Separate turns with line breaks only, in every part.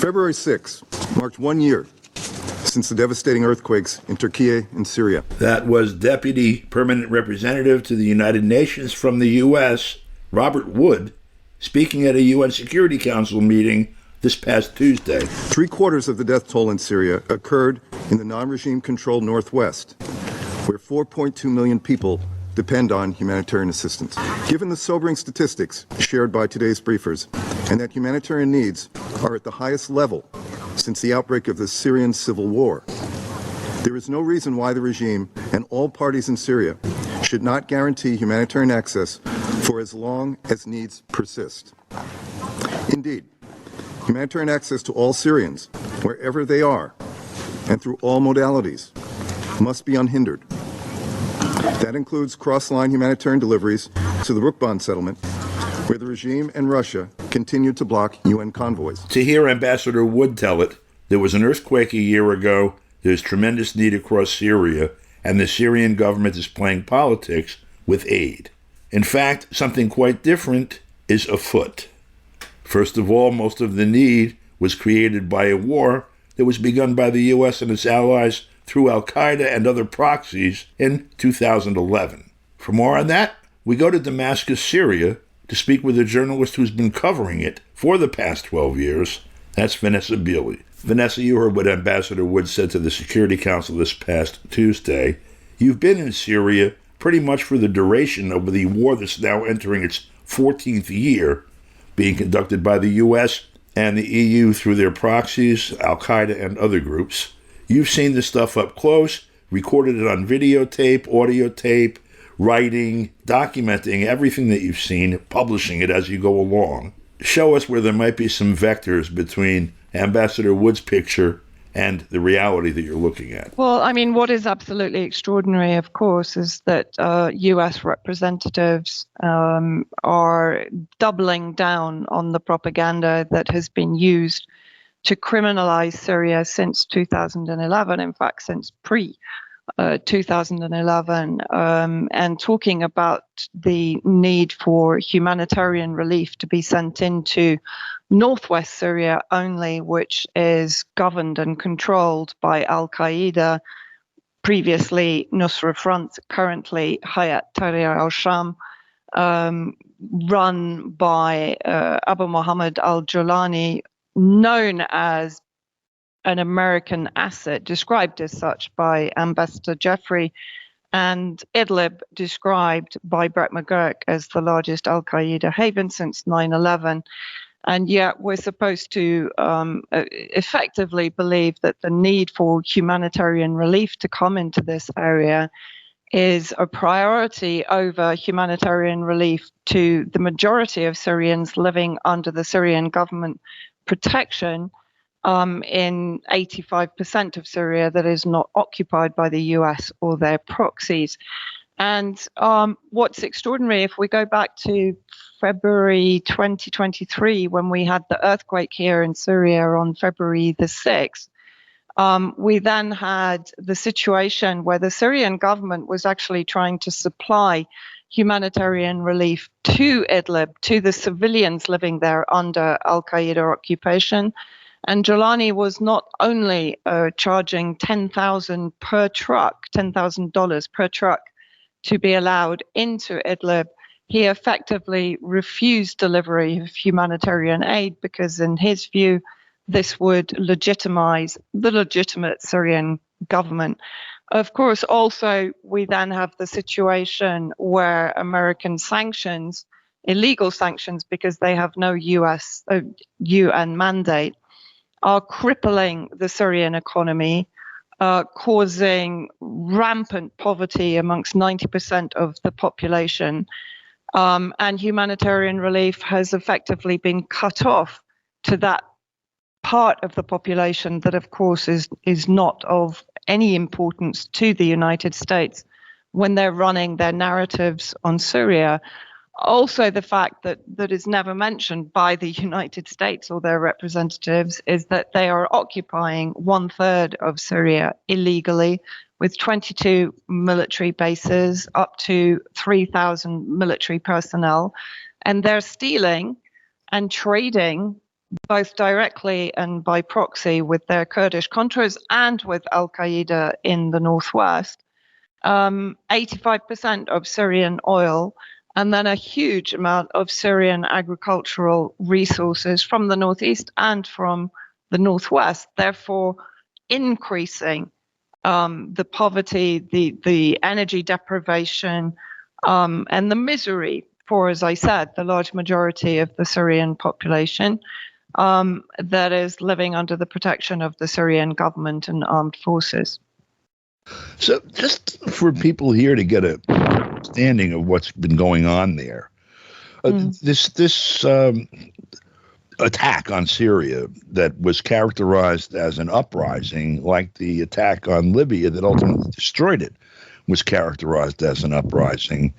February 6 marked 1 year since the devastating earthquakes in Turkey and Syria.
That was Deputy Permanent Representative to the United Nations from the U.S., Robert Wood, speaking at a UN Security Council meeting this past Tuesday.
3/4 of the death toll in Syria occurred in the non-regime controlled Northwest, where 4.2 million people depend on humanitarian assistance. Given the sobering statistics shared by today's briefers, and that humanitarian needs are at the highest level since the outbreak of the Syrian civil war, there is no reason why the regime and all parties in Syria should not guarantee humanitarian access for as long as needs persist. Indeed, humanitarian access to all Syrians, wherever they are, and through all modalities, must be unhindered. That includes cross-line humanitarian deliveries to the Rukban settlement, where the regime and Russia continue to block UN convoys.
To hear Ambassador Wood tell it, there was an earthquake a year ago, there's tremendous need across Syria, and the Syrian government is playing politics with aid. In fact, something quite different is afoot. First of all, most of the need was created by a war that was begun by the U.S. and its allies through Al-Qaeda and other proxies in 2011. For more on that, we go to Damascus, Syria, to speak with a journalist who's been covering it for the past 12 years. That's Vanessa Beeley. Vanessa, you heard what Ambassador Wood said to the Security Council this past Tuesday. You've been in Syria pretty much for the duration of the war that's now entering its 14th year, being conducted by the U.S. and the EU through their proxies, Al-Qaeda and other groups. You've seen this stuff up close, recorded it on videotape, audio tape, writing, documenting everything that you've seen, publishing it as you go along. Show us where there might be some vectors between Ambassador Wood's picture and the reality that you're looking at.
Well, I mean, what is absolutely extraordinary, of course, is that U.S. representatives are doubling down on the propaganda that has been used to criminalize Syria since 2011, in fact, since pre-2011, and talking about the need for humanitarian relief to be sent into northwest Syria only, which is governed and controlled by Al-Qaeda, previously Nusra Front, currently Hayat Tahrir al-Sham, run by Abu Muhammad al-Julani, known as an American asset, described as such by Ambassador Jeffrey, and Idlib described by Brett McGurk as the largest Al-Qaeda haven since 9/11. And yet we're supposed to effectively believe that the need for humanitarian relief to come into this area is a priority over humanitarian relief to the majority of Syrians living under the Syrian government protection in 85% of Syria that is not occupied by the US or their proxies. And what's extraordinary, if we go back to February 2023, when we had the earthquake here in Syria on February the 6th, we then had the situation where the Syrian government was actually trying to supply humanitarian relief to Idlib, to the civilians living there under Al-Qaeda occupation. And Julani was not only charging $10,000 per truck, $10,000 per truck to be allowed into Idlib, he effectively refused delivery of humanitarian aid because, in his view, this would legitimize the legitimate Syrian government. Of course, also, we then have the situation where American sanctions, illegal sanctions, because they have no UN mandate, are crippling the Syrian economy, causing rampant poverty amongst 90% of the population. And humanitarian relief has effectively been cut off to that part of the population that, of course, is not of any importance to the United States when they're running their narratives on Syria. Also, the fact that is never mentioned by the United States or their representatives is that they are occupying 1/3 of Syria illegally, with 22 military bases, up to 3,000 military personnel, and they're stealing and trading both directly and by proxy with their Kurdish Contras and with al-Qaeda in the northwest. 85% of Syrian oil, and then a huge amount of Syrian agricultural resources from the northeast and from the northwest, therefore increasing the poverty, the energy deprivation, and the misery for, as I said, the large majority of the Syrian population that is living under the protection of the Syrian government and armed forces.
So just for people here to get an understanding of what's been going on there, this attack on Syria that was characterized as an uprising, like the attack on Libya that ultimately destroyed it, was characterized as an uprising,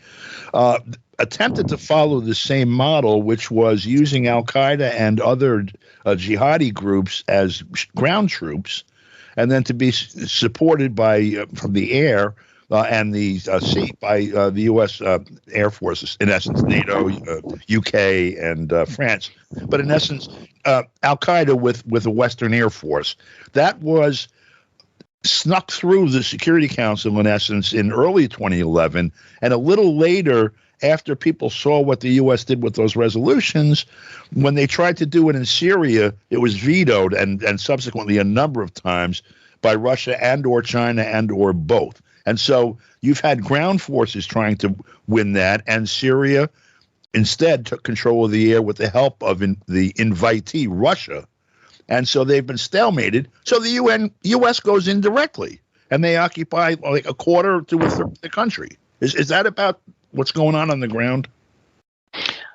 attempted to follow the same model, which was using al-Qaeda and other jihadi groups as ground troops, and then to be supported by from the air and the sea by the U.S. Air Forces, in essence, NATO, UK, and France. But in essence, al-Qaeda with a Western Air Force. That was snuck through the Security Council, in essence, in early 2011. And a little later, after people saw what the U.S. did with those resolutions, when they tried to do it in Syria, it was vetoed and subsequently a number of times by Russia and or China and or both. And so you've had ground forces trying to win that, and Syria instead took control of the air with the help of the invitee, Russia. And so they've been stalemated. So the U.S. goes in directly, and they occupy like a quarter to a third of the country. Is that about what's going on the ground?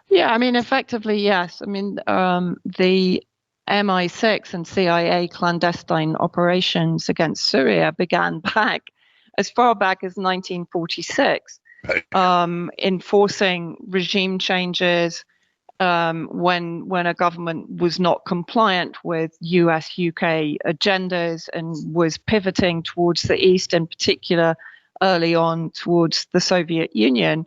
Yeah, I mean, effectively, yes. I mean, the MI6 and CIA clandestine operations against Syria began back as far back as 1946, enforcing regime changes when a government was not compliant with US, UK agendas and was pivoting towards the East, in particular, early on towards the Soviet Union.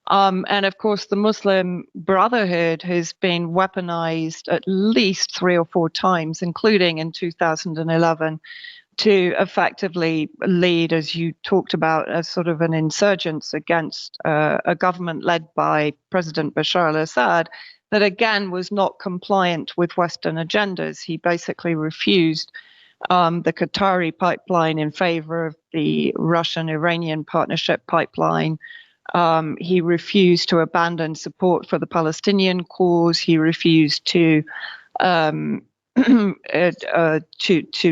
And of course, the Muslim Brotherhood has been weaponized at least 3 or 4 times, including in 2011, to effectively lead, as you talked about, as sort of an insurgence against a government led by President Bashar al-Assad that, again, was not compliant with Western agendas. He basically refused the Qatari pipeline in favor of the Russian-Iranian partnership pipeline. He refused to abandon support for the Palestinian cause. He refused to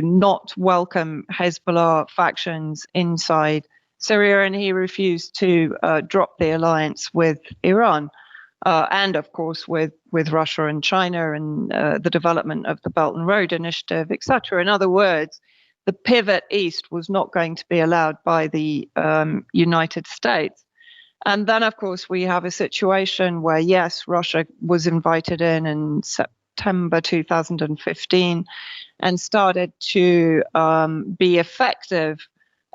not welcome Hezbollah factions inside Syria, and he refused to drop the alliance with Iran, and of course with Russia and China and the development of the Belt and Road Initiative, etc. In other words, the pivot east was not going to be allowed by the United States. And then, of course, we have a situation where, yes, Russia was invited in September 2015 and started to be effective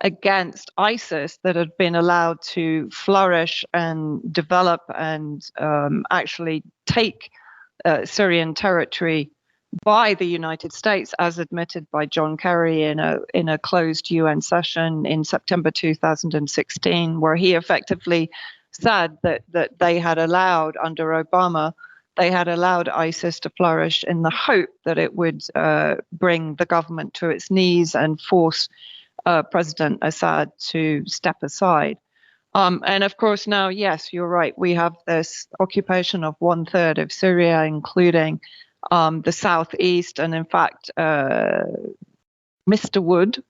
against ISIS that had been allowed to flourish and develop and actually take Syrian territory by the United States, as admitted by John Kerry in a closed UN session in September 2016, where he effectively said that they had allowed, under Obama, they had allowed ISIS to flourish in the hope that it would bring the government to its knees and force President Assad to step aside. And of course, now, yes, you're right. We have this occupation of 1/3 of Syria, including the southeast. And in fact, Mr. Wood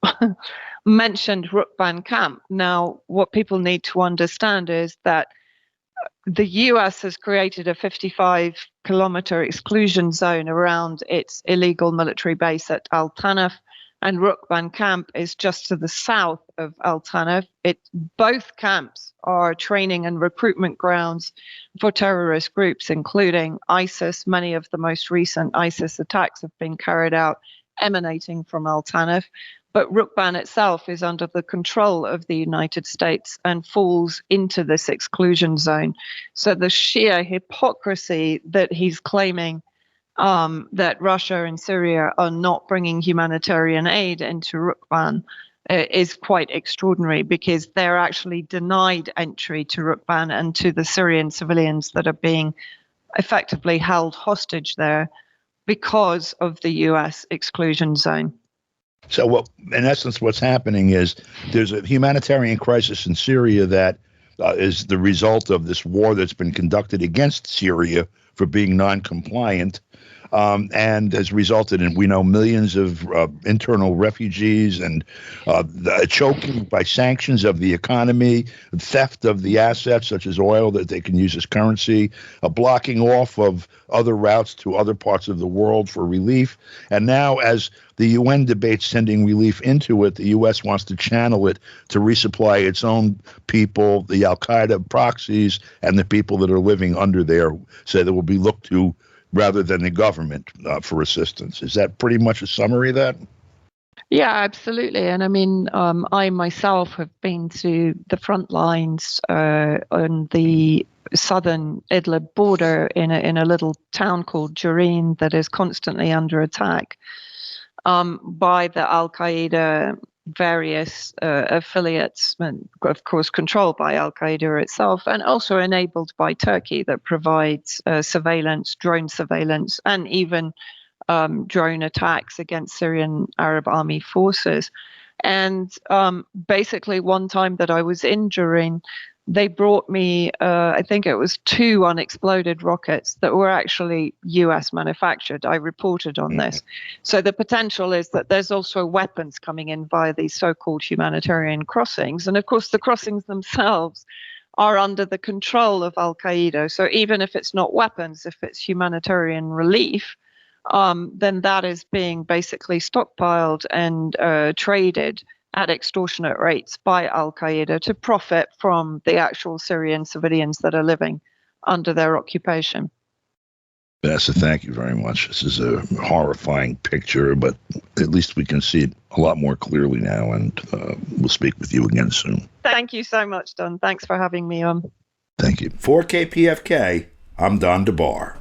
mentioned Rukban camp. Now, what people need to understand is that the US has created a 55-kilometer exclusion zone around its illegal military base at Al Tanf, and Rukban camp is just to the south of Al Tanf. Both camps are training and recruitment grounds for terrorist groups, including ISIS. Many of the most recent ISIS attacks have been carried out emanating from Al Tanf. But Rukban itself is under the control of the United States and falls into this exclusion zone. So the sheer hypocrisy that he's claiming that Russia and Syria are not bringing humanitarian aid into Rukban is quite extraordinary, because they're actually denied entry to Rukban and to the Syrian civilians that are being effectively held hostage there because of the US exclusion zone.
So, in essence, what's happening is there's a humanitarian crisis in Syria that is the result of this war that's been conducted against Syria for being non-compliant, and has resulted in, we know, millions of internal refugees and the choking by sanctions of the economy, theft of the assets such as oil that they can use as currency, a blocking off of other routes to other parts of the world for relief. And now, as the UN debates sending relief into it, the U.S. wants to channel it to resupply its own people, the al-Qaeda proxies, and the people that are living under there, so that will be looked to rather than the government for assistance. Is that pretty much a summary of that?
Yeah, absolutely. And I mean, I myself have been to the front lines on the southern Idlib border in a little town called Jareen that is constantly under attack by the Al-Qaeda various affiliates, and of course controlled by Al-Qaeda itself, and also enabled by Turkey, that provides surveillance, drone surveillance, and even drone attacks against Syrian Arab Army forces. And basically, one time that I was in Jareen, they brought me, I think it was 2 unexploded rockets that were actually US manufactured. I reported on this. So the potential is that there's also weapons coming in via these so-called humanitarian crossings. And of course, the crossings themselves are under the control of Al-Qaeda. So even if it's not weapons, if it's humanitarian relief, then that is being basically stockpiled and traded at extortionate rates by Al-Qaeda to profit from the actual Syrian civilians that are living under their occupation.
Vanessa, thank you very much. This is a horrifying picture, but at least we can see it a lot more clearly now, and we'll speak with you again soon.
Thank you so much, Don. Thanks for having me on.
Thank you.
For KPFK, I'm Don DeBar.